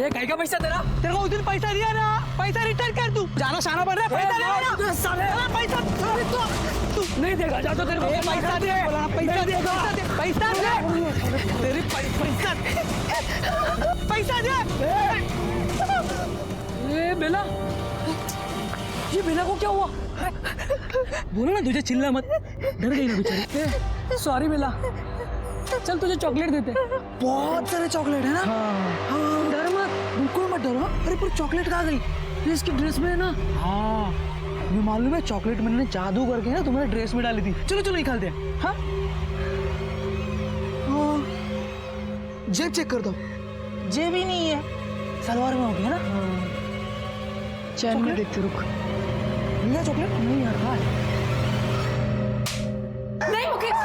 ये कहीं का पैसा तेरा? तेरे को उस दिन पैसा दिया ना, पैसा रिटर्न कर तू। जाना शाना बन रहा है, पैसा दे ना। साले पैसा तू नहीं देगा, जा तो तेरे को पैसा दे, पैसा दे, पैसा दे, तेरी पैसा दे। ये बेला, ये बेला को क्या हुआ? बोलो ना, तुझे चिल्ला मत, डर गई ना बेचारी। सॉरी बेला, चल तुझे चॉकलेट देते। बहुत सारे चॉकलेट है ना। हाँ, डर मत, बिल्कुल मत डरो। अरे पर चॉकलेट कहाँ गई? ये इसकी ड्रेस में है ना। हाँ, ये मालूम है, चॉकलेट मैंने जादू करके ना तुम्हारे ड्रेस में डाली थी। चलो चलो निकालते हैं। हाँ, जेब चेक कर दो। जेब ही नहीं है, सलवार में हो गया ना। चैन में देखते रुक। मिला चॉकलेट? नहीं यार, कहाँ है? नहीं मुकेश,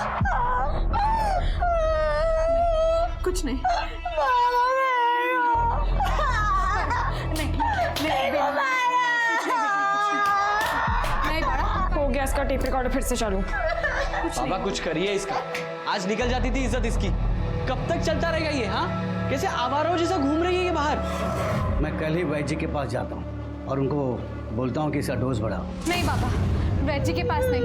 कुछ नहीं। नहीं बड़ा हो गया इसका टेप रिकॉर्डर, फिर से चालू। बाबा कुछ करिए इसका, आज निकल जाती थी इज्जत इसकी। कब तक चलता रहेगा ये? हाँ, कैसे आवारों जैसा घूम रही है ये बाहर। मैं कल ही वैद्य जी के पास जाता हूँ और उनको बोलता हूँ कि इसका डोज बढ़ाओ। नहीं बाबा, वैद्य जी के पास नहीं।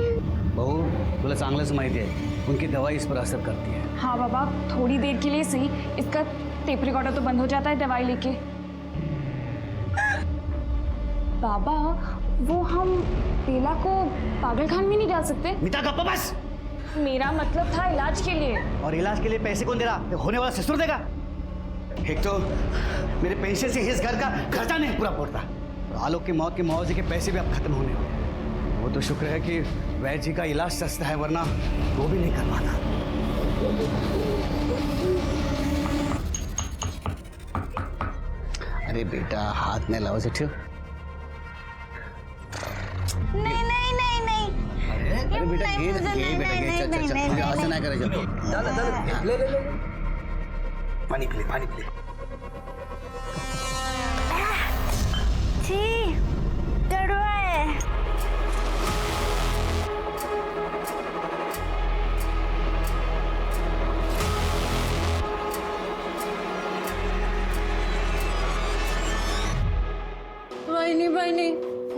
बहू तुला चांगलंच माहिती आहे, उनकी दवाई इस पर असर करती है। हाँ बाबा, थोड़ी देर के लिए सही, इसका टेप रिकॉर्डर तो बंद हो जाता है दवाई लेके। बाबा, वो हम बेला को पागलखाने में नहीं डाल सकते? मिता गप्पा बस। मेरा मतलब था इलाज के लिए। और इलाज के लिए पैसे कौन दे रहा? ये होने वाला ससुर देगा। एक तो मेरे पेंशन से इस घर का खर्चा नहीं पूरा पड़ता, और आलोक की मौत के मुआवजे के पैसे भी अब खत्म होने वाले। वो तो शुक्र है कि वैद्य जी का इलाज सस्ता है, वरना वो भी नहीं कर पाता। अरे बेटा, हाथ में लाओ से ठो। नहीं नहीं नहीं नहीं। अरे बेटा, गे बेटा, गे चल चल चल, ऐसा ना करे। चल ले ले ले। पानी पी ले, पानी पी ले। छी, कड़वा है। बहनी,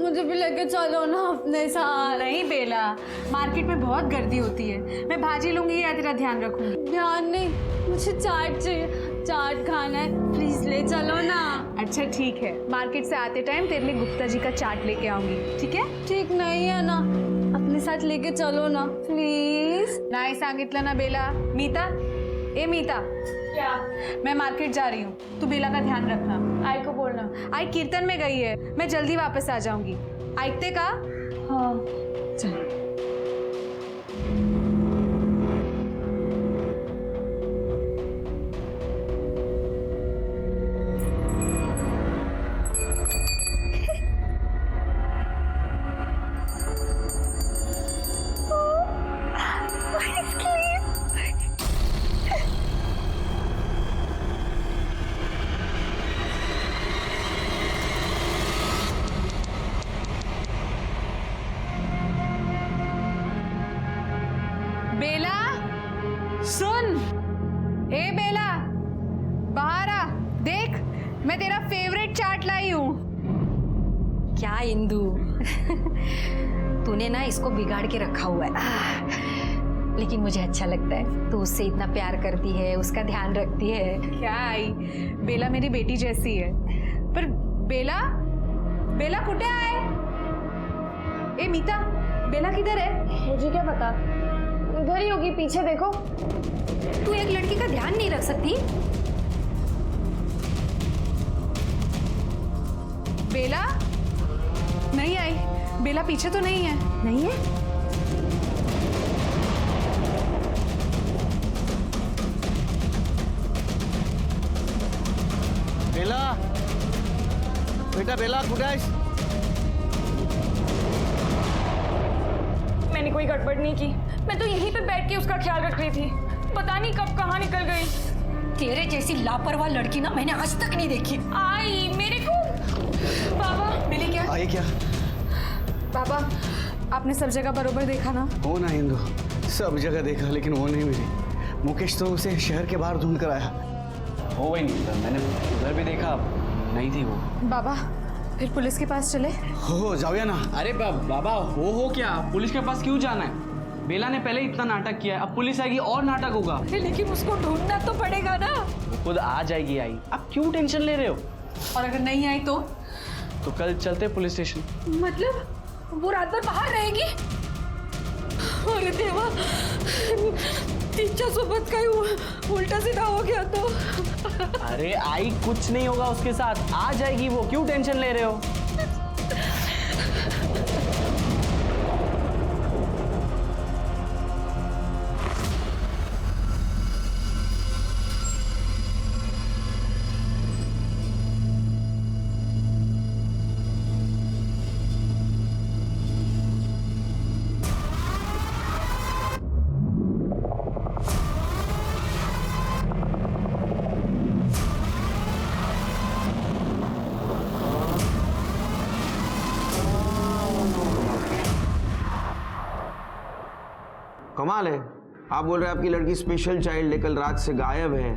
मुझे भी लेके चलो ना अपने साथ। नहीं बेला, मार्केट में बहुत गर्दी होती है, मैं भाजी लूंगी या तेरा ध्यान रखूंगी। ध्यान नहीं, मुझे चाट चाहिए, चाट खाना है, प्लीज ले चलो ना। अच्छा ठीक है, मार्केट से आते टाइम तेरे लिए गुप्ता जी का चाट लेके आऊंगी, ठीक है? ठीक नहीं है ना, अपने साथ लेके चलो ना प्लीज। नहीं सांगितलं ना बेला। मीता, ए मीता, क्या? मैं मार्केट जा रही हूँ, तू बेला का ध्यान रखना। आई को बोलना, आई कीर्तन में गई है, मैं जल्दी वापस आ जाऊंगी। ऐकते का? हाँ चल। बेला सुन, ए बेला बाहर आ, देख मैं तेरा फेवरेट चाट लाई हूँ। क्या इंदु, तूने ना इसको बिगाड़ के रखा हुआ है, लेकिन मुझे अच्छा लगता है। तू उससे इतना प्यार करती है, उसका ध्यान रखती है। क्या आई, बेला मेरी बेटी जैसी है। पर बेला, बेला कुटे आए? ए मीता, बेला किधर है? मुझे क्या पता, इधर ही होगी, पीछे देखो। तू एक लड़की का ध्यान नहीं रख सकती? बेला नहीं आई, बेला पीछे तो नहीं है। नहीं है? बेला, बेटा बेला कुठे आहेस? मैंने कोई गड़बड़ नहीं की, मैं तो यहीं पे बैठ के उसका ख्याल रख रही थी, पता नहीं कब कहाँ निकल गई। तेरे जैसी लापरवाह लड़की ना मैंने आज तक नहीं देखी। आई मेरे को। बाबा मिली क्या? आई क्या? बाबा आपने सब जगह बरोबर देखा ना? हो ना इंदु, सब जगह देखा, लेकिन वो नहीं मिली। मुकेश तो उसे शहर के बाहर ढूंढ कर आया। हो वही नहीं, मैंने उधर भी देखा, नहीं थी वो। बाबा फिर पुलिस के पास चले। हो जाओ ना। अरे बाबा हो क्या, पुलिस के पास क्यों जाना है? बेला ने पहले इतना नाटक किया है, अब पुलिस आएगी और नाटक होगा। लेकिन उसको ढूंढना तो पड़ेगा ना। खुद आ जाएगी आई, आप क्यों टेंशन ले रहे हो? और अगर नहीं आई तो कल चलते पुलिस स्टेशन। मतलब वो रात भर बाहर रहेगी? अरे देवा, तिच्यासोबत काही उल्टा सीधा हो गया तो। अरे आई कुछ नहीं होगा उसके साथ, आ जाएगी वो, क्यों टेंशन ले रहे हो? कमाल है, आप बोल रहे हैं आपकी लड़की स्पेशल चाइल्ड लेकर रात से गायब है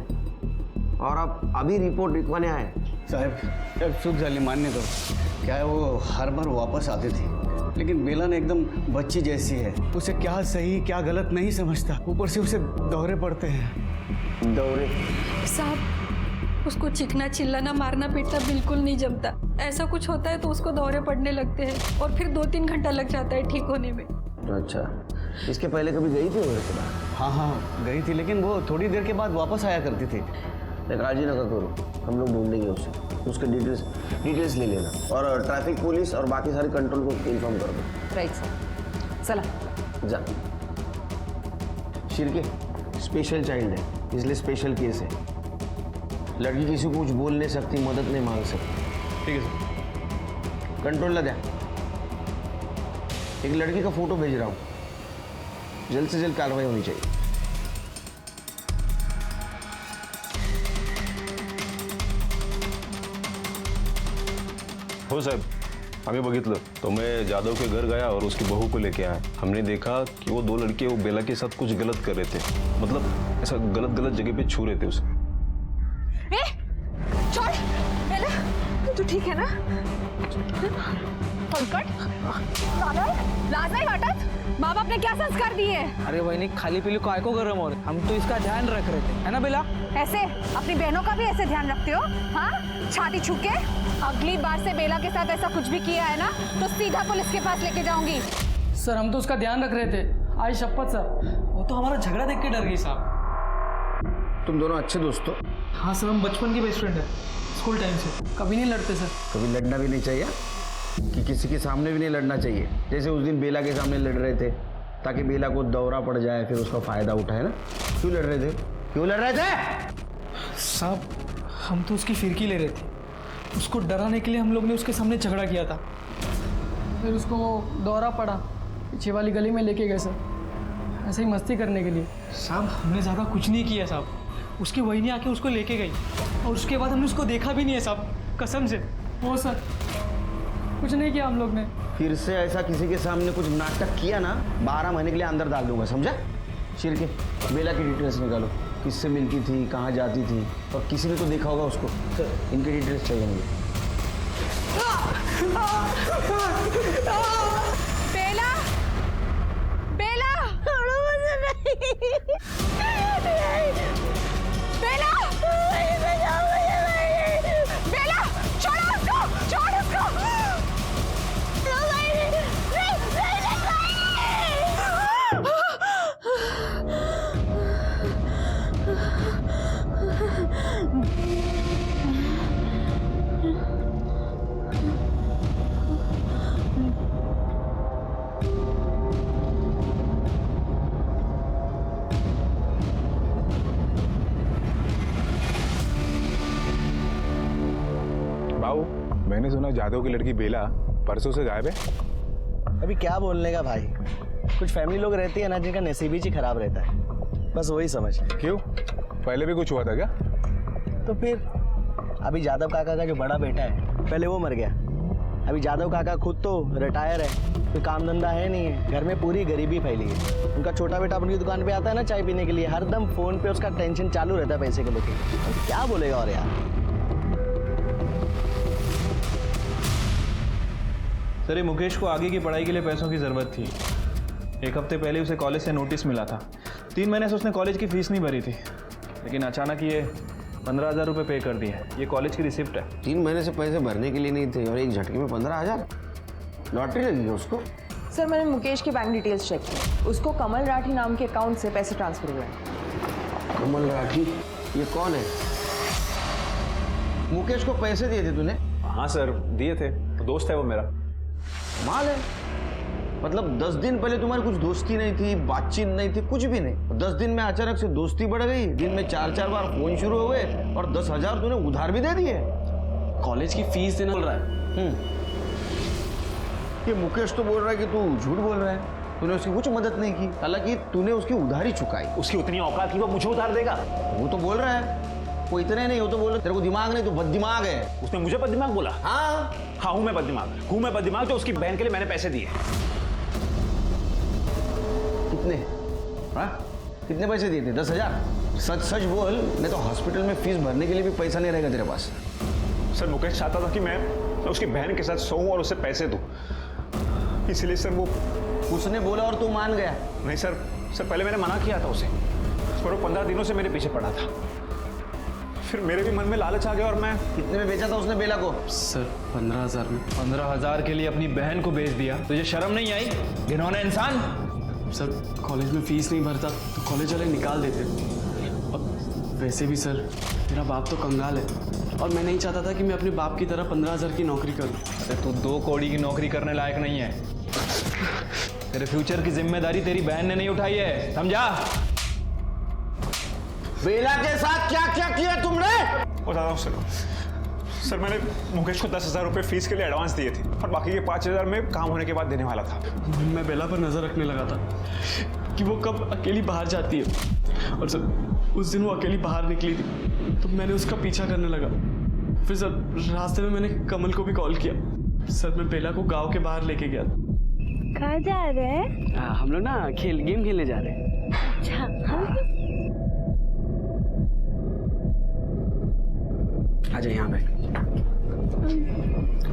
और आप अभी रिपोर्ट लिखवाने आए। साहब अब चूक झाली मान्य दो। क्या है, वो हर बार वापस आती थी, लेकिन बेला ने एकदम बच्ची जैसी है, उसे क्या सही क्या गलत नहीं समझता, ऊपर से उसे दौरे पड़ते हैं। दौरे? साहब उसको चीखना चिल्लाना मारना पीटना बिल्कुल नहीं जमता। ऐसा कुछ होता है तो उसको दौरे पड़ने लगते हैं और फिर 2-3 घंटा लग जाता है ठीक होने में। अच्छा, इसके पहले कभी गई थी वो? हाँ गई थी, लेकिन वो थोड़ी देर के बाद वापस आया करती थी। काजी ना करो, हम लोग ढूंढेंगे उसे, उसके डिटेल्स ले लेना और ट्रैफिक पुलिस और बाकी सारे कंट्रोल को इन्फॉर्म कर दो। राइट सर, चला जा। शिरके स्पेशल चाइल्ड है, इसलिए स्पेशल केस है। लड़की किसी को कुछ बोल नहीं सकती, मदद नहीं मांग सकती। ठीक है सर। कंट्रोल ला दे। एक लड़की का फोटो भेज रहा हूँ, जल्द से जल्द कार्रवाई होनी चाहिए। हो साहब, आम्ही बघितलं तो मैं जादव के घर गया और उसकी बहू को लेके आया। हमने देखा कि वो 2 लड़के वो बेला के साथ कुछ गलत कर रहे थे, मतलब ऐसा गलत जगह पे छू रहे थे उसे। छोड़ बेला, तू ठीक है ना? लाज नहीं वाटत? माँ बाप ने क्या संस्कार दिए? अरे बहनी खाली पीली काय को गरम हो रहे, हम तो इसका ध्यान रख रहे थे, है ना बेला? ऐसे अपनी बहनों का भी ऐसे ध्यान रखते हो? हाँ, छाती छुके। अगली बार से बेला के साथ ऐसा कुछ भी किया है ना तो सीधा पुलिस के पास लेके जाऊंगी। सर हम तो उसका ध्यान रख रहे थे, आज शपथ सर, वो तो हमारा झगड़ा देख के डर गई साहब। तुम दोनों अच्छे दोस्त हो? हाँ सर, हम बचपन के बेस्ट फ्रेंड है, स्कूल टाइम से। कभी नहीं लड़ते सर। कभी लड़ना भी नहीं चाहिए कि किसी के सामने भी नहीं लड़ना चाहिए। जैसे उस दिन बेला के सामने लड़ रहे थे ताकि बेला को दौरा पड़ जाए, फिर उसका फायदा उठाए ना। क्यों लड़ रहे थे? क्यों लड़ रहे थे? साहब हम तो उसकी फिरकी ले रहे थे, उसको डराने के लिए हम लोग ने उसके सामने झगड़ा किया था। फिर उसको दौरा पड़ा, पीछे वाली गली में लेके गए सर, ऐसे ही मस्ती करने के लिए। साहब हमने ज़्यादा कुछ नहीं किया साहब, उसकी वही आके उसको लेके गई और उसके बाद हमने उसको देखा भी नहीं है साहब, कसम से। वो सर कुछ नहीं किया हम लोग ने। फिर से ऐसा किसी के सामने कुछ नाटक किया ना, 12 महीने के लिए अंदर डाल दूंगा, समझा? शिरके बेला की डिटेल्स निकालो, किससे मिलती थी, कहाँ जाती थी, और किसी ने तो देखा होगा उसको। इनकी डिटेल्स चाहिए मुझे। बेला, बेला, बेला, बेला, छोड़ो उसको, छोड़ उसको। मैंने सुना जादव की लड़की बेला परसों से गायब है। अभी क्या बोलने का भाई, कुछ फैमिली लोग रहती है ना जिनका नसीब ही खराब रहता है, बस वही समझ। क्यों, पहले भी कुछ हुआ था क्या? तो फिर अभी जादव काका का जो बड़ा बेटा है पहले वो मर गया, अभी जादव काका खुद तो रिटायर है, कोई काम धंधा है नहीं है, घर में पूरी गरीबी फैली है। उनका छोटा बेटा अपनी दुकान पे आता है ना चाय पीने के लिए, हरदम फोन पे उसका टेंशन चालू रहता है पैसे को लेकर। क्या बोलेगा और यार। सर ये मुकेश को आगे की पढ़ाई के लिए पैसों की ज़रूरत थी। एक हफ्ते पहले उसे कॉलेज से नोटिस मिला था। 3 महीने से उसने कॉलेज की फ़ीस नहीं भरी थी, लेकिन अचानक ये 15,000 रुपये पे कर दिए। ये कॉलेज की रिसिप्ट है। 3 महीने से पैसे भरने के लिए नहीं थे और एक झटके में 15,000। लॉटरी लगी है उसको। सर मैंने मुकेश की बैंक डिटेल्स चेक की, उसको कमल राठी नाम के अकाउंट से पैसे ट्रांसफर हुए हैं। कमल राठी? ये कौन है? मुकेश को पैसे दिए थे तूने? हाँ सर दिए थे, दोस्त है वो मेरा। माल है। मतलब 10 दिन पहले तुम्हारी कुछ दोस्ती नहीं थी, बातचीत नहीं थी, कुछ भी नहीं। 10 दिन में अचानक से दोस्ती बढ़ गई, दिन में 4-4 बार फोन शुरू हो गए और 10,000 तूने उधार भी दे दिए। कॉलेज की फीस देना बोल रहा है। ये मुकेश तो बोल रहा है कि तू झूठ बोल रहा है, तूने उसकी कुछ मदद नहीं की, हालांकि तूने उसकी उधारी चुकाई। उसकी उतनी औकात की वो मुझे उधार देगा? वो तो बोल रहा है, वो इतने नहीं, वो तो बोल रहा है तेरे को दिमाग नहीं, तो बददिमाग है। उसने मुझे बददिमाग बोला? हाँ हूँ मैं बददिमाग, तो उसकी बहन के लिए मैंने पैसे दिए। कितने? हाँ कितने पैसे दिए थे? 10,000? सच सच बोल, नहीं तो हॉस्पिटल में फीस भरने के लिए भी पैसा नहीं रहेगा तेरे पास। सर मुकेश चाहता था कि मैं उसकी बहन के साथ सोऊं और उसे पैसे दूं, इसलिए सर वो उसने बोला और तू मान गया? नहीं सर पहले मैंने मना किया था उसे, पर वो 15 दिनों से मेरे पीछे पड़ा था। फिर मेरे भी मन में लालच आ गया और मैं। कितने में बेचा था उसने बेला को? सर 15,000 में। 15,000 के लिए अपनी बहन को बेच दिया? तुझे शर्म नहीं आई? घिनौना इंसान। सर कॉलेज में फीस नहीं भरता तो कॉलेज वाले निकाल देते। और वैसे भी सर मेरा बाप तो कंगाल है और मैं नहीं चाहता था कि मैं अपने बाप की तरह 15,000 की नौकरी करूं। अरे तू 2 कौड़ी की नौकरी करने लायक नहीं है। तेरे फ्यूचर की जिम्मेदारी तेरी बहन ने नहीं उठाई है, समझा? बेला के साथ क्या क्या किया तुमने? बता रहा हूँ सर मैंने मुकेश को 10,000 रुपये फीस के लिए एडवांस दिए थे और बाकी के 5,000 में काम होने के बाद देने वाला था। मैं बेला पर नजर रखने लगा था कि वो कब अकेली बाहर जाती है, और सर उस दिन वो अकेली बाहर निकली थी तो मैंने उसका पीछा करने लगा। फिर सर रास्ते में मैंने कमल को भी कॉल किया। सर मैं बेला को गांव के बाहर लेके गया। कहाँ जा रहे हैं? हम लोग ना गेम खेलने जा रहे हैं। अच्छा आजा यहाँ बैठ।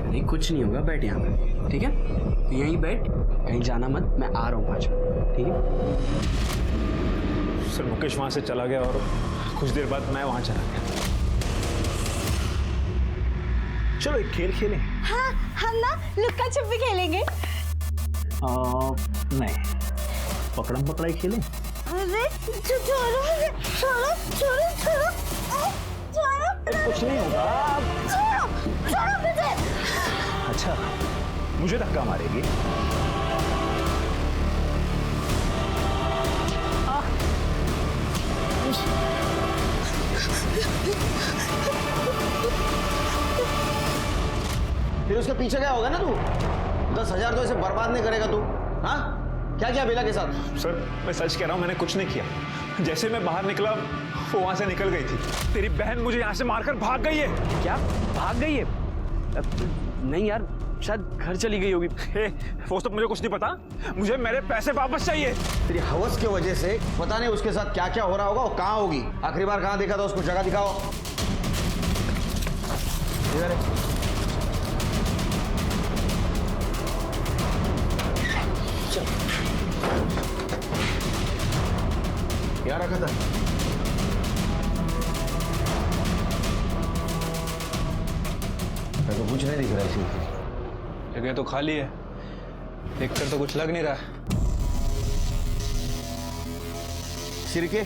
नहीं कुछ नहीं होगा, बैठ यहाँ पे, ठीक है? तो यहीं बैठ, कहीं जाना मत, मैं आ रहा हूँ 5 मिनट, ठीक है? सर मुकेश वहाँ से चला गया और कुछ देर बाद मैं वहाँ चला गया। चलो एक खेल खेलें। हाँ हम ना लुक्का छुपी खेलेंगे। नहीं, पकड़म पकड़ाई खेलें। अरे छोड़ो छोड़ो छोड़ो छोड़ो छोड़ो, कुछ नहीं होगा। छोड़ो मुझे। अच्छा मुझे धक्का मारेगी? फिर उसके पीछे क्या होगा ना तू? 10,000 तो ऐसे बर्बाद नहीं करेगा तू। हाँ क्या किया बेला के साथ? सर मैं सच कह रहा हूँ, मैंने कुछ नहीं किया। जैसे मैं बाहर निकला वो वहां से निकल गई थी। तेरी बहन मुझे यहाँ से मारकर भाग गई है। क्या भाग गई है? नहीं यार, शायद घर चली गई होगी। वो तो मुझे कुछ नहीं पता, मुझे मेरे पैसे वापस चाहिए। तेरी हवस की वजह से पता नहीं उसके साथ क्या क्या हो रहा होगा और कहाँ होगी। आखिरी बार कहाँ देखा था उसको? जगह दिखाओ। इधर है। क्या रखा था? तो कुछ नहीं दिख रहा है। जगह तो खाली है, देखकर तो कुछ लग नहीं रहा। सिरके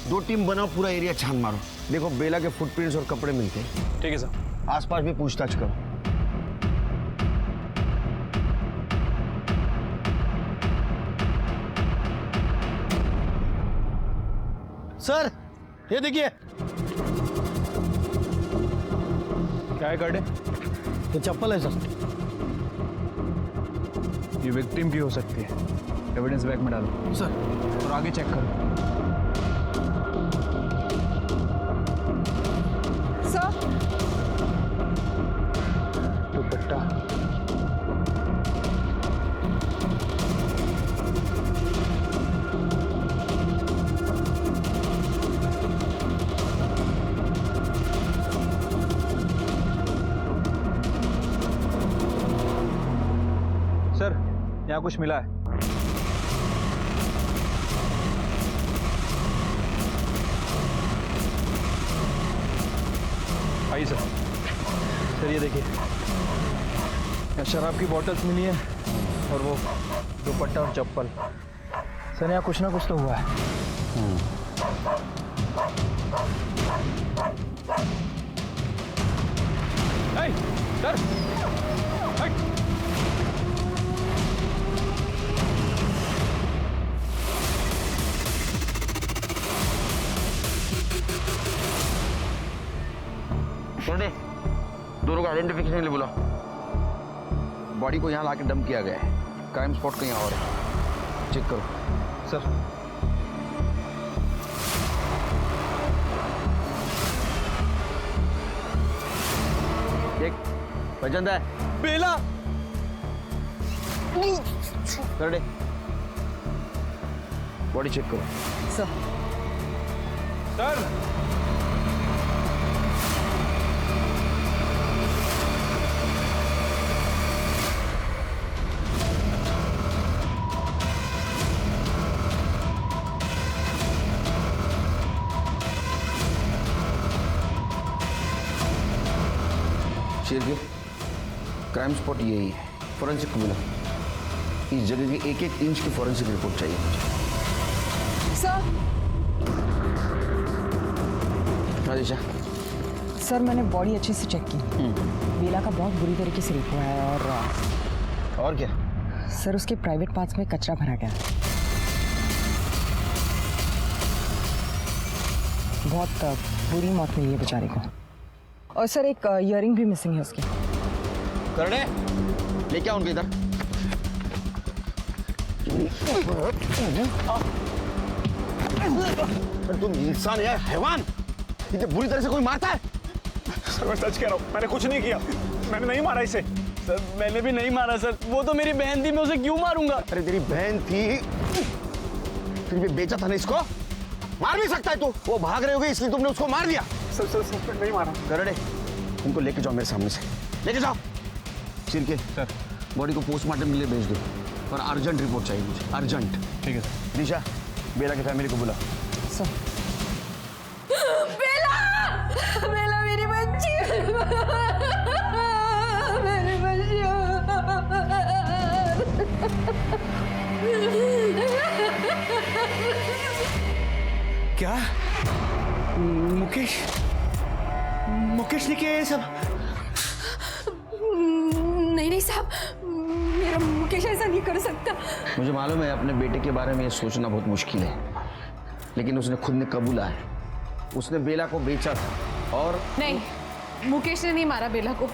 2 टीम बनाओ, पूरा एरिया छान मारो। देखो बेला के फुटप्रिंट्स और कपड़े मिलते हैं। ठीक है सर। आसपास भी पूछताछ करो। सर ये देखिए। क्या है कार्ड? ये चप्पल है सर। ये विक्टिम की हो सकती है, एविडेंस बैग में डालो सर। और आगे चेक करो। सर दुपट्टा। यहाँ कुछ मिला है। आइए सर। सर ये देखिए, यहाँ शराब की बॉटल्स मिली है और वो दुपट्टा और चप्पल। सर यहाँ कुछ ना कुछ तो हुआ है। सर सुनिए, दोनों का आइडेंटिफिकेशन के लिए बुला। बॉडी को यहाँ लाके डंप किया गया है। क्राइम स्पॉट कहीं और है, चेक करो। सर देख, पहचानता है? बेला। कर दे, बॉडी चेक करो। सर सर शेर के क्राइम स्पॉट यही है। फॉरेंसिक को मिला। इस जगह की एक एक इंच की फॉरेंसिक रिपोर्ट चाहिए मुझे। सर हाँ दिशा। सर मैंने बॉडी अच्छे से चेक की। बेला का बहुत बुरी तरीके से रेप हुआ है और क्या? सर उसके प्राइवेट पार्ट्स में कचरा भरा गया है। बहुत बुरी मौत मिली है बेचारे को। और सर एक इयरिंग भी मिसिंग है उसकी। करने लेके आओ उनके इधर। तुम इंसान है हैवान? इतने बुरी तरह से कोई मारता है? सर मैं सच कह रहा हूँ, मैंने कुछ नहीं किया। मैंने नहीं मारा इसे। सर मैंने भी नहीं मारा सर, वो तो मेरी बहन थी, मैं उसे क्यों मारूंगा? अरे तेरी बहन थी, फिर भी बेचा था ना इसको। मार भी सकता है तू। वो भाग रहे होगे इसलिए तुमने उसको मार दिया। सर सर सर नहीं मारा। करने उनको लेके जाओ मेरे सामने से, लेके जाओ। सिर के सर बॉडी को पोस्टमार्टम के लिए भेज दो और अर्जेंट रिपोर्ट चाहिए मुझे, अर्जेंट। ठीक है सर। दिशा, बेला की फैमिली को बुला। सर बेला, बेला मेरी बच्ची, मेरी बच्ची। क्या? मुकेश ने किया ये सब? नहीं नहीं साहब, मेरा मुकेश ऐसा नहीं कर सकता। मुझे मालूम है अपने बेटे के बारे में ये सोचना बहुत मुश्किल है, लेकिन उसने खुद ने कबूला है। उसने बेला को बेचा था और नहीं, मुकेश ने नहीं मारा बेला को।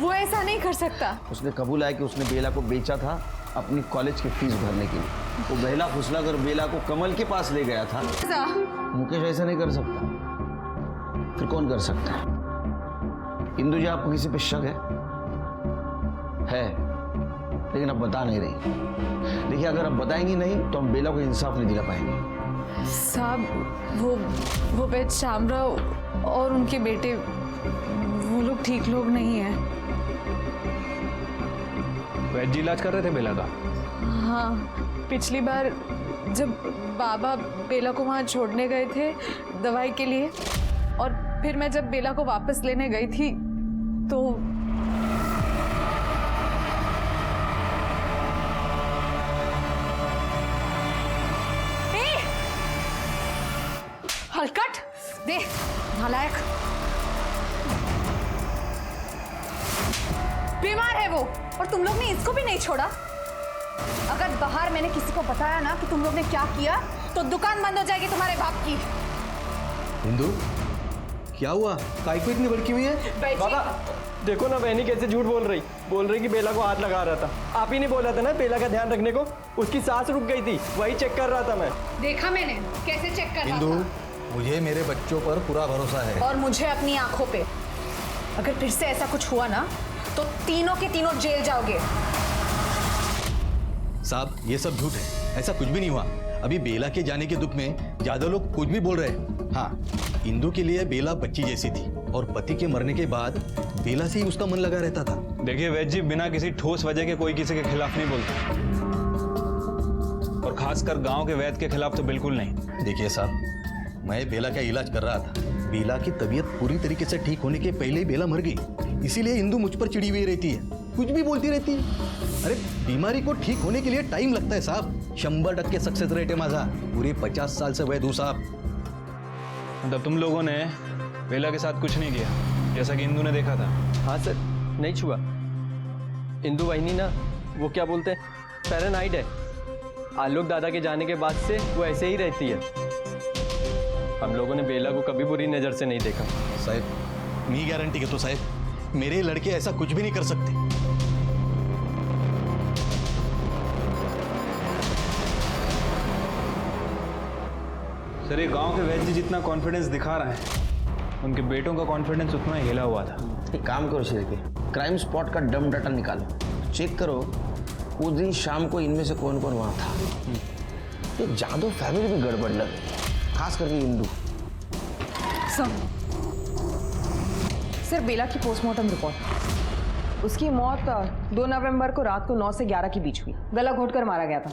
वो ऐसा नहीं कर सकता। उसने कबूला है कि उसने बेला को बेचा था अपनी कॉलेज की फीस भरने के लिए। वो बहला फुसला कर बेला को कमल के पास ले गया था। मुकेश ऐसा नहीं कर सकता, फिर कौन कर सकता है? इंदु जी, आपको किसी पे शक है? लेकिन अब बता नहीं रही। देखिए, अगर अब बताएंगी नहीं तो हम बेला को इंसाफ नहीं दिला पाएंगे। साहब वो बेच शामराव और उनके बेटे, वो लोग ठीक लोग नहीं हैं। वैद्य इलाज कर रहे थे बेला का? हाँ, पिछली बार जब बाबा बेला को वहाँ छोड़ने गए थे दवाई के लिए, और फिर मैं जब बेला को वापस लेने गई थी तो हलकट दे नालायक। बीमार है वो, और तुम लोग ने इसको भी नहीं छोड़ा। अगर बाहर मैंने किसी को बताया ना कि तुम लोग ने क्या किया तो दुकान बंद हो जाएगी तुम्हारे बाप की। हिंदू, क्या हुआ? काय को इतनी भड़की हुई है? बाबा देखो ना, बहनी कैसे झूठ बोल रही कि बेला को हाथ लगा रहा था। आप ही ने बोला था ना बेला का ध्यान रखने को। उसकी सांस रुक गई थी, वही चेक कर रहा था मैं। देखा मैंने कैसे चेक कर रहा हिंदू, था। मुझे मेरे बच्चों पर पूरा भरोसा है। और मुझे अपनी आंखों पे। अगर फिर से ऐसा कुछ हुआ ना तो तीनों के तीनों जेल जाओगे। साहब, ये सब झूठ है, ऐसा कुछ भी नहीं हुआ। अभी बेला के जाने के दुख में ज्यादा लोग कुछ भी बोल रहे हैं। हाँ, इंदू के लिए बेला बच्ची जैसी थी और पति के मरने के बाद बेला से ही उसका मन लगा रहता था। देखिए वैद्य जी, बिना किसी ठोस वजह के कोई किसी के खिलाफ नहीं बोलता, और खासकर गांव के वैद्य के खिलाफ तो बिल्कुल नहीं। देखिए साहब, मैं बेला का इलाज कर रहा था। बेला की तबीयत पूरी तरीके से ठीक होने के पहले ही बेला मर गई, इसीलिए इंदु मुझ पर चिड़ी हुई रहती है, कुछ भी बोलती रहती है। अरे बीमारी को ठीक होने के लिए टाइम लगता है साहब। 100% सक्सेस रेट है माझा। पूरे 50 साल से वैद्य हूं साहब। मतलब तुम लोगों ने बेला के साथ कुछ नहीं किया, जैसा कि इंदु ने देखा था? हाँ सर, नहीं छुआ। इंदु वहीनी ना, वो क्या बोलते हैं, पैरानाइड है। आलोक दादा के जाने के बाद से वो ऐसे ही रहती है। हम लोगों ने बेला को कभी बुरी नज़र से नहीं देखा। साहब मी गारंटी के तो साहब, मेरे लड़के ऐसा कुछ भी नहीं कर सकते। सर, ये गांव के वैद्य जितना कॉन्फिडेंस दिखा रहे हैं, उनके बेटों का कॉन्फिडेंस उतना हिला हुआ था। एक काम करो शेर के, क्राइम स्पॉट का डम डाटा निकालो, चेक करो उस दिन शाम को इनमें से कौन कौन वहां था। ये जादव फैमिली भी गड़बड़ लग रही, खास करके इंदु। सर, बेला की पोस्टमार्टम रिपोर्ट। उसकी मौत 2 नवंबर को रात को 9 से 11 के बीच हुई। गला घोटकर मारा गया था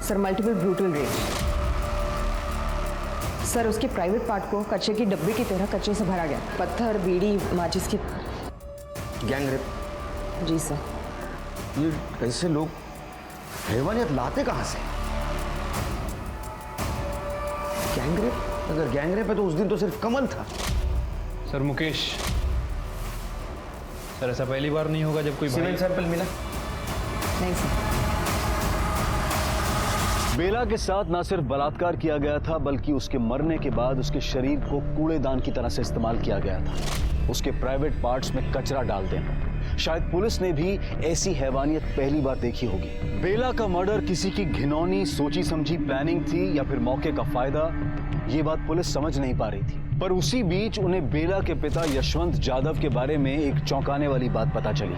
sir, multiple brutal rape. Sir, उसके प्राइवेट पार्ट को कचरे की डब्बे की तरह कचरे से भरा गया, पत्थर, बीड़ी, माचिस की। Gang rape? जी सर। ये ऐसे लोग हैवानियत लाते कहाँ से? Gang rape? अगर गैंग रेप है तो उस दिन तो सिर्फ कमल था। सर मुकेश, सर ऐसा पहली बार नहीं होगा जब कोई सीमेंट सैंपल मिला? नहीं सर। बेला के साथ ना सिर्फ बलात्कार किया गया था, बल्कि उसके मरने के बाद उसके शरीर को कूड़ेदान की तरह से इस्तेमाल किया गया था। उसके प्राइवेट पार्ट्स में कचरा डाल देना। शायद पुलिस ने भी ऐसी हैवानियत पहली बार देखी होगी। बेला का मर्डर किसी की घिनौनी सोची समझी प्लानिंग थी या फिर मौके का फायदा, ये बात पुलिस समझ नहीं पा रही थी। पर उसी बीच उन्हें बेला के पिता यशवंत जाधव के बारे में एक चौंकाने वाली बात पता चली।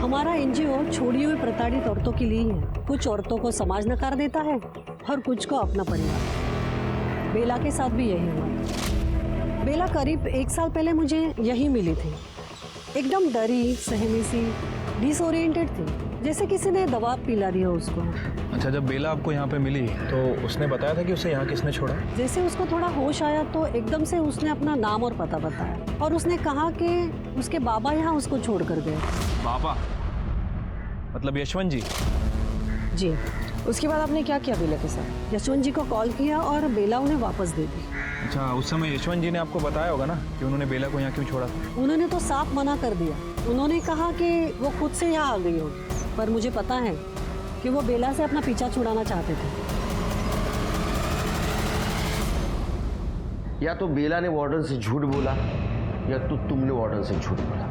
हमारा एनजीओ छोड़ी हुई प्रताड़ित औरतों के लिए है। कुछ औरतों को समाज नकार देता है और कुछ को अपना परिवार। बेला के साथ भी यही हुआ। बेला करीब 1 साल पहले मुझे यही मिली थी। एकदम डरी, सहमी सी, डिसओरिएंटेड थी, जैसे किसी ने दवा पिला दिया उसको। अच्छा, जब बेला आपको यहाँ पे मिली तो उसने बताया था कि उसे यहाँ किसने छोड़ा? जैसे उसको थोड़ा होश आया तो एकदम से उसने अपना नाम और पता बताया और उसने कहा कि उसके बाबा यहाँ उसको छोड़ कर गए। बाबा मतलब यशवंत जी? जी। उसके बाद आपने क्या किया बेला के साथ? यशवंत जी को कॉल किया और बेला उन्हें वापस दे दी। अच्छा, उस समय यशवंत जी ने आपको बताया होगा ना कि उन्होंने बेला को यहाँ क्यों छोड़ा था? उन्होंने तो साफ मना कर दिया। उन्होंने कहा कि वो खुद से यहाँ आ गई होगी, पर मुझे पता है कि वो बेला से अपना पीछा छुड़ाना चाहते थे। या तो बेला ने वार्डन से झूठ बोला या तो तुमने वार्डन से झूठ बोला।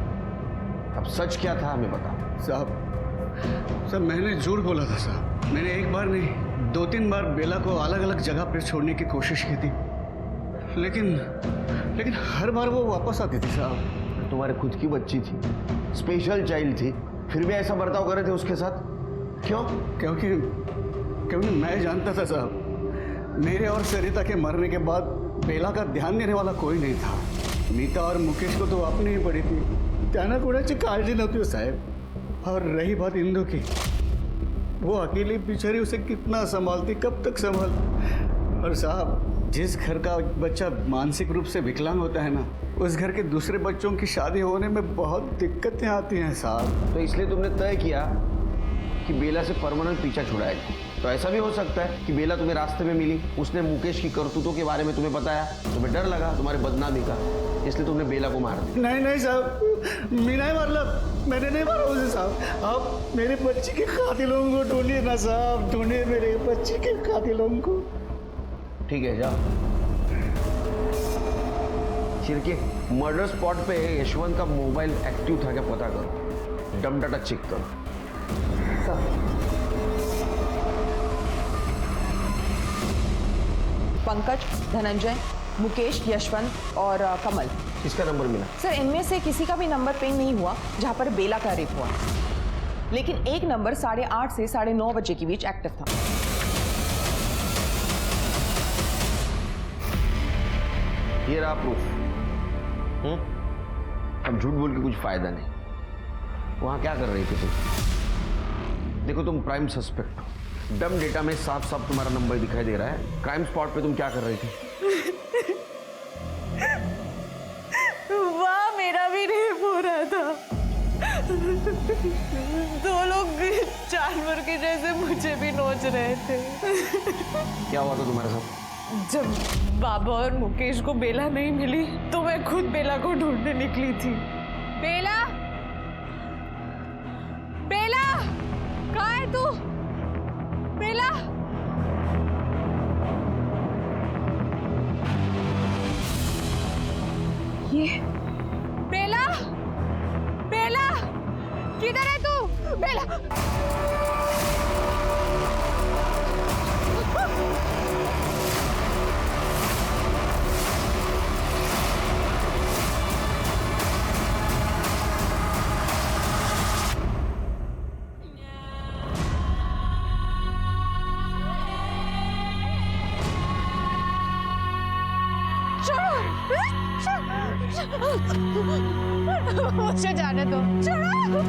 अब सच क्या था हमें बताओ। साहब मैंने झूठ बोला था साहब। मैंने एक बार नहीं 2-3 बार बेला को अलग अलग जगह पर छोड़ने की कोशिश की थी, लेकिन हर बार वो वापस आती थी साहब। तुम्हारे खुद की बच्ची थी, स्पेशल चाइल्ड थी, फिर भी ऐसा बर्ताव कर रहे थे उसके साथ? क्यों? क्योंकि मैं जानता था साहब, मेरे और सरिता के मरने के बाद बेला का ध्यान देने वाला कोई नहीं था। नीता और मुकेश को तो अपनी ही पड़ी थी, त्याना कोणाची काळजी नव्हती साहब। और रही बात इंदू की, वो अकेली बेचारी उसे कितना संभालती, कब तक संभाल। और साहब, जिस घर का बच्चा मानसिक रूप से विकलांग होता है ना, उस घर के दूसरे बच्चों की शादी होने में बहुत दिक्कतें आती हैं साहब। तो इसलिए तुमने तय किया कि बेला से परमानेंट पीछा छुड़ाएगा। तो ऐसा भी हो सकता है कि बेला तुम्हें रास्ते में मिली, उसने मुकेश की करतूतों के बारे में तुम्हें बताया, तुम्हें डर लगा तुम्हारे बदनामी का, इसलिए तुमने बेला को मार दिया। नहीं साहब, मैं नहीं मारला, मैंने नहीं मारा उसे साहब। आप मेरे बच्ची के कातिलों को ढूंढिए ना साहब, ढूंढिए मेरे बच्ची के कातिलों को। ठीक है, जाओ। चिरके मर्डर स्पॉट पे यशवंत का मोबाइल एक्टिव था क्या पता करो, डम डाटा चेक करो। सर। पंकज, धनंजय, मुकेश, यशवंत और कमल। किसका नंबर मिला? सर इनमें से किसी का भी नंबर पिंग नहीं हुआ जहां पर बेला का रेप हुआ, लेकिन एक नंबर 8:30 से 9:30 बजे के बीच एक्टिव था। ये रहा प्रूफ। अब झूठ बोल के कुछ फायदा नहीं। वहां क्या कर रही थी तुम? देखो तुम प्राइम सस्पेक्ट हो। डम डेटा में साफ साफ तुम्हारा नंबर दिखाई दे रहा है। क्राइम स्पॉट पे तुम क्या कर रही थी? वाह, मेरा भी रेप हो रहा था। दो लोग जानवर के जैसे मुझे भी नोच रहे थे। क्या हुआ था तुम्हारे साथ? जब बाबा और मुकेश को बेला नहीं मिली तो मैं खुद बेला को ढूंढने निकली थी। बेला, बेला, कहाँ है तू? बेला, ये बेला, बेला, किधर है तू? बेला, मुझे जाने दो। छोड़ो, छोड़ो।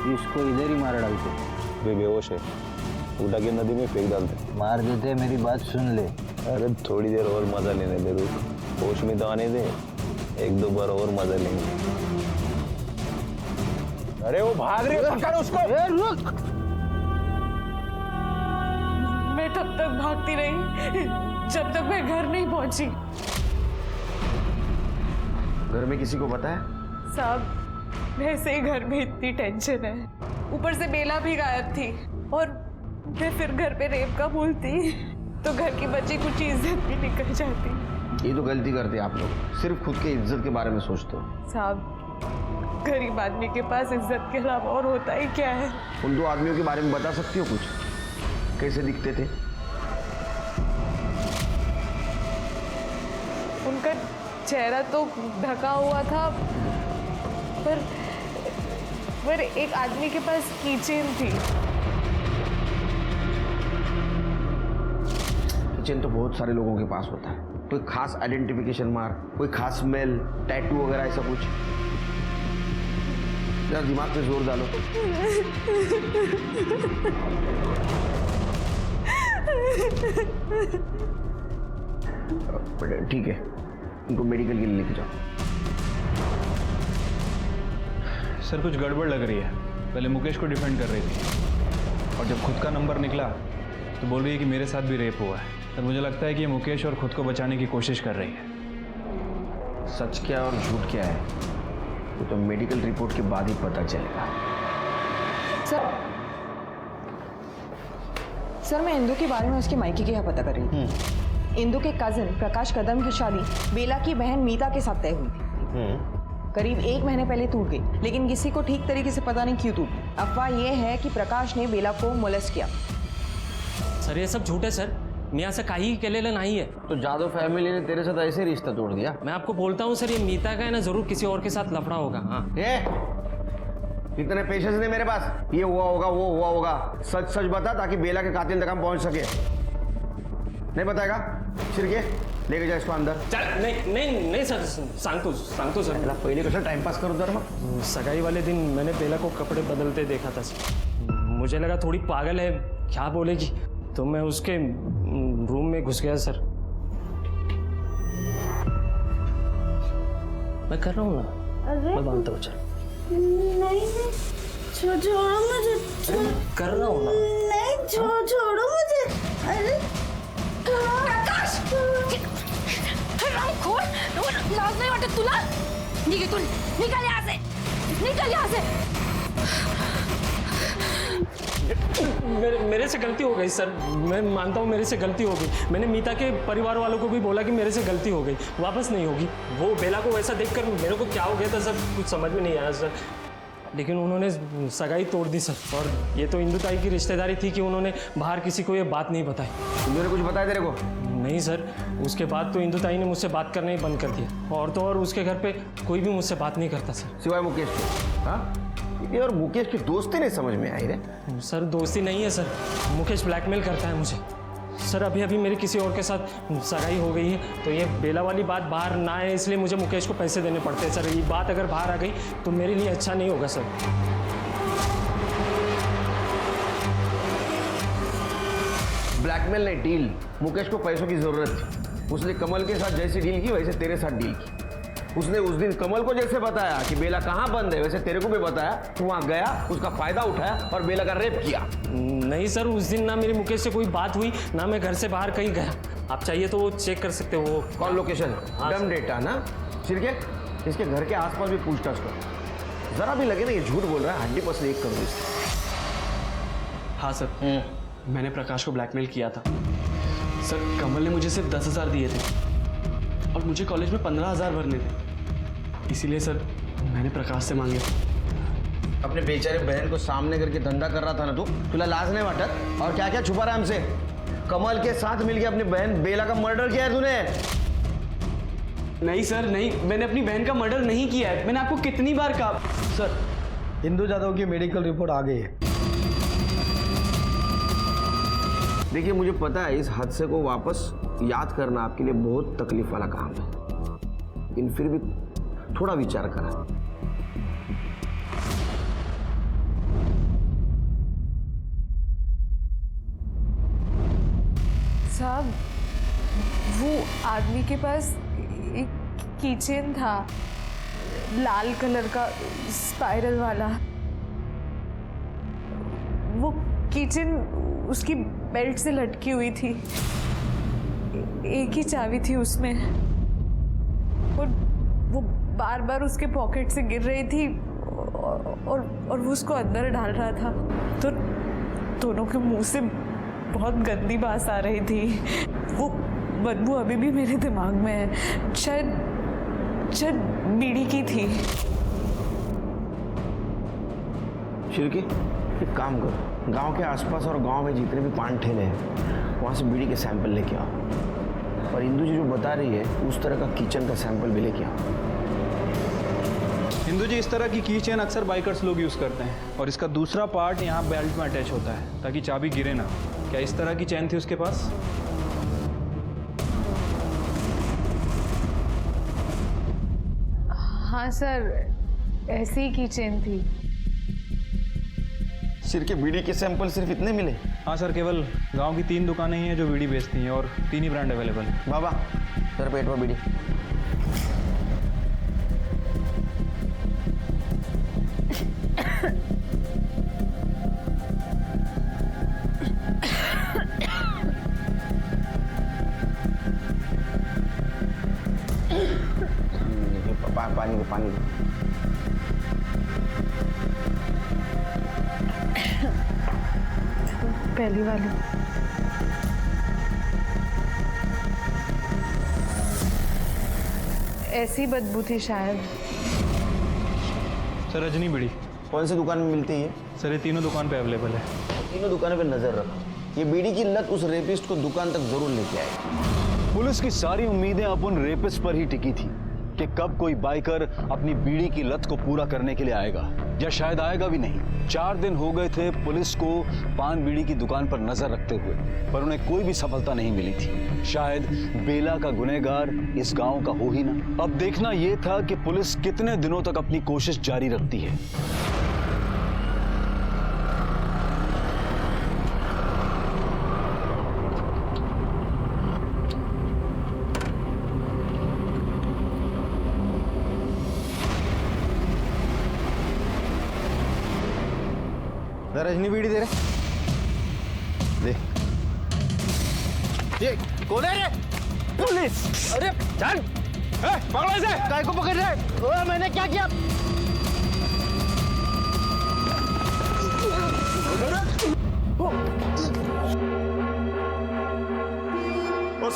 इसको इधर ही मार डालते। वे बेहोश है, उठा के नदी में फेंक डालते। मार देते, मेरी बात सुन ले। अरे थोड़ी देर और मजा लेने दे, रुक, होश में तो आने दे, एक दो बार और मजा लेंगे। अरे वो भाग रही है, पकड़ उसको। रुक। मैं तब तक भागती रही जब तक मैं घर नहीं पहुंची। घर में किसी को पता है? साहब, वैसे ही घर में इतनी टेंशन है, ऊपर से बेला भी गायब थी और मैं फिर घर पे रेप का बोलती तो घर की बची कुछ इज्जत भी निकल जाती। ये तो गलती करते आप लोग, सिर्फ खुद के इज्जत के बारे में सोचते हो। साहब, गरीब आदमी के पास इज्जत के अलावा और होता ही क्या है? उन दो आदमियों के बारे में बता सकती हो कुछ? कैसे दिखते थे? उनका चेहरा तो ढका हुआ था, पर एक आदमी के पास कीचेन थी। कीचेन तो बहुत सारे लोगों के पास होता है। कोई खास आइडेंटिफिकेशन मार्क, कोई खास स्मेल, टैटू वगैरह ऐसा कुछ? जरा दिमाग पे जोर डालो। ठीक है, इनको मेडिकल के लिए लेके जाओ। सर कुछ गड़बड़ लग रही है। पहले मुकेश को डिफेंड कर रही थी और जब खुद का नंबर निकला तो बोल रही है कि मेरे साथ भी रेप हुआ है। सर मुझे लगता है कि ये मुकेश और खुद को बचाने की कोशिश कर रही है। सच क्या और झूठ क्या है वो तो मेडिकल रिपोर्ट के बाद ही पता चलेगा। सर मैं इंदू के बारे में उसके मायके के यहाँ पता कर रही थी। इंदू के कजिन प्रकाश कदम की शादी बेला की बहन मीता के साथ तय हुई थी। करीब 1 महीने पहले टूट गई, लेकिन किसी को ठीक तरीके से पता नहीं क्यों टूटी। अफवाह यह है कि प्रकाश ने बेला को मोलेस्ट किया। सर ये सब झूठ है सर, मी असं काही केलेलं नाही है। तो जादव फैमिली ने तेरे साथ ऐसे रिश्ता तोड़ दिया? मैं आपको बोलता हूँ सर, ये मीता का है ना, जरूर किसी और के साथ लफड़ा होगा। हाँ इतने पेशेंस नहीं मेरे पास। ये हुआ होगा, वो हुआ होगा, सच सच बता ताकि बेला के कातिल तक हम पहुंच सके। नहीं बताएगा? छिड़के लेके जा इसको अंदर। चल नहीं सर, सांगतो सर। पहले कसं टाइमपास करो जरा मग। सगाई वाले दिन मैंने बेला को कपड़े बदलते देखा था सर। मुझे लगा थोड़ी पागल है, क्या बोलेगी, तो मैं उसके रूम में घुस गया सर। मैं कर रहा हूँ ना, मैं बांधता हूँ। चल नहीं, छोड़ो मुझे। कर रहा हूँ ना। नहीं, छोड़ो मुझे। अरे प्रकाश, खोल, लाज नहीं वाटत तुला? निघ इथून, निघाल यहाँ से, निघाल यहाँ से। मेरे से गलती हो गई सर, मैं मानता हूँ मेरे से गलती हो गई। मैंने मीता के परिवार वालों को भी बोला कि मेरे से गलती हो गई, वापस नहीं होगी। वो बेला को वैसा देखकर मेरे को क्या हो गया था सर, कुछ समझ में नहीं आया सर। लेकिन उन्होंने सगाई तोड़ दी सर, और ये तो इंदु ताई की रिश्तेदारी थी कि उन्होंने बाहर किसी को ये बात नहीं बताई। इंदु ने कुछ बताया तेरे को? नहीं सर, उसके बाद तो इंदु ताई ने मुझसे बात करना ही बंद कर दिया, और तो और उसके घर पे कोई भी मुझसे बात नहीं करता सर, सिवाय मुकेश के। हाँ, ये और मुकेश की दोस्ती नहीं समझ में आई रे। सर दोस्ती नहीं है सर, मुकेश ब्लैकमेल करता है मुझे सर। अभी अभी मेरी किसी और के साथ सगाई हो गई है, तो ये बेला वाली बात बाहर ना आए इसलिए मुझे मुकेश को पैसे देने पड़ते हैं सर। ये बात अगर बाहर आ गई तो मेरे लिए अच्छा नहीं होगा सर। ब्लैकमेल नहीं, डील। मुकेश को पैसों की जरूरत थी, उसने कमल के साथ जैसी डील की वैसे तेरे साथ डील की। उसने उस दिन कमल को जैसे बताया कि बेला कहाँ बंद है, वैसे तेरे को भी बताया। तू वहाँ गया, उसका फायदा उठाया और बेला का रेप किया। नहीं सर, उस दिन ना मेरी मुकेश से कोई बात हुई, ना मैं घर से बाहर कहीं गया। आप चाहिए तो वो चेक कर सकते हो। वो कॉल लोकेशन, डम डेटा ना। सिरके, इसके घर के आसपास भी पूछताछ कर, जरा भी लगे ना ये झूठ बोल रहा है, 100% करो इसको। हाँ सर, मैंने प्रकाश को ब्लैकमेल किया था सर। कमल ने मुझे सिर्फ 10,000 दिए थे और मुझे कॉलेज में 15,000 भरने थे, इसीलिए सर मैंने प्रकाश से मांगे। अपने बेचारे बहन को सामने करके धंधा कर रहा था ना तू, तुला लाज नहीं वाटत? और क्या क्या छुपा रहा है हमसे? कमल के साथ मिलके अपनी बहन बेला का मर्डर किया है तूने। नहीं सर नहीं, मैंने अपनी बहन का मर्डर नहीं किया है। मैंने आपको कितनी बार कहा। सर, इंदु जाधव की मेडिकल रिपोर्ट आ गई है। देखिए, मुझे पता है इस हादसे को वापस याद करना आपके लिए बहुत तकलीफ वाला काम है, लेकिन फिर भी थोड़ा विचार करा। साहब, वो आदमी के पास एक कीचेन था, लाल कलर का, स्पाइरल वाला। वो कीचेन उसकी बेल्ट से लटकी हुई थी, एक ही चाबी थी उसमें, और वो बार बार उसके पॉकेट से गिर रही थी और वो उसको अंदर डाल रहा था। तो दोनों के मुंह से बहुत गंदी बात आ रही थी। वो बदबू अभी भी मेरे दिमाग में है। शायद बीड़ी की थी। शिरकी, एक काम करो, गांव के आसपास और गांव में जितने भी पान ठेले हैं वहाँ से बीड़ी के सैंपल लेके आओ, और इंदु जी जो बता रही है उस तरह का किचन का सैंपल भी लेके आओ। हिंदू जी, इस तरह की की चेन अक्सर बाइकर्स लोग यूज़ करते हैं, और इसका दूसरा पार्ट यहाँ बेल्ट में अटैच होता है ताकि चाबी गिरे ना। क्या इस तरह की चेन थी उसके पास? हाँ सर, ऐसी ही की चेन थी। सिर के बीड़ी के सैंपल सिर्फ इतने मिले? हाँ सर, केवल गांव की 3 दुकानें ही हैं जो बीड़ी बेचती हैं, और 3 ही ब्रांड अवेलेबल है। बाबा, तेरा पेट में बीड़ी। पानी दो। पहली वाली। ऐसी बदबू थी शायद। सर, रजनी बीड़ी कौन सी दुकान में मिलती है? सर, ये तीनों दुकान पे अवेलेबल है। तीनों दुकानों पे नजर रखो, ये बीड़ी की लत उस रेपिस्ट को दुकान तक जरूर लेके आएगी। पुलिस की सारी उम्मीदें अब उन रेपिस्ट पर ही टिकी थी कि कब कोई बाइकर अपनी बीड़ी की लत को पूरा करने के लिए आएगा, या शायद आएगा भी नहीं। 4 दिन हो गए थे पुलिस को पान बीड़ी की दुकान पर नजर रखते हुए, पर उन्हें कोई भी सफलता नहीं मिली थी। शायद बेला का गुनहगार इस गांव का हो ही ना। अब देखना यह था कि पुलिस कितने दिनों तक अपनी कोशिश जारी रखती है। रजनी बीड़ी दे रहे, दे। ये कौन है रे? पुलिस! अरे चल, पकड़ो इसे। काय को पकड़ रहे? मैंने क्या किया?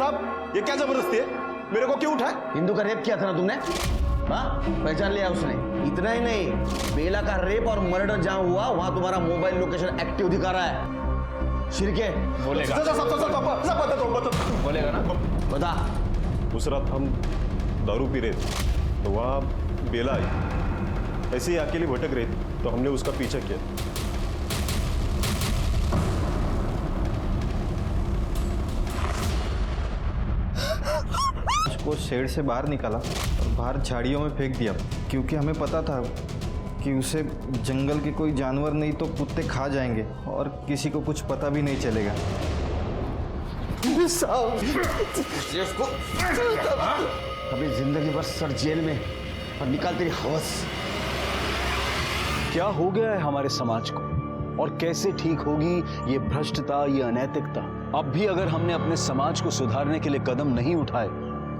साहब ये क्या जबरदस्ती है? मेरे को क्यों उठाए? हिंदू का रेप किया था ना तुमने? हाँ, पहचान लिया उसने। इतना ही नहीं, बेला का रेप और मर्डर जहां हुआ वहां तुम्हारा मोबाइल लोकेशन एक्टिव दिखा रहा है। शिरके बोलेगा बोलेगा ना? बता। उस रात हम दारू पी रहे थे तो वहाँ बेला आई, ऐसे ही अकेली भटक रही थी तो हमने उसका पीछा किया। उसको शेड से बाहर निकाला और बाहर झाड़ियों में फेंक दिया, क्योंकि हमें पता था कि उसे जंगल के कोई जानवर नहीं तो कुत्ते खा जाएंगे और किसी को कुछ पता भी नहीं चलेगा। अभी जिंदगी भर सर जेल में और निकाल तेरी हवस। क्या हो गया है हमारे समाज को और कैसे ठीक होगी ये भ्रष्टता, ये अनैतिकता? अब भी अगर हमने अपने समाज को सुधारने के लिए कदम नहीं उठाए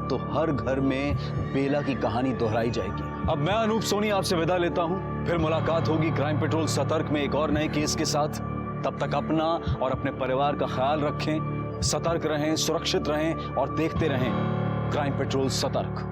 तो हर घर में बेला की कहानी दोहराई जाएगी। अब मैं अनूप सोनी आपसे विदा लेता हूं, फिर मुलाकात होगी क्राइम पेट्रोल सतर्क में एक और नए केस के साथ। तब तक अपना और अपने परिवार का ख्याल रखें, सतर्क रहें, सुरक्षित रहें और देखते रहें क्राइम पेट्रोल सतर्क।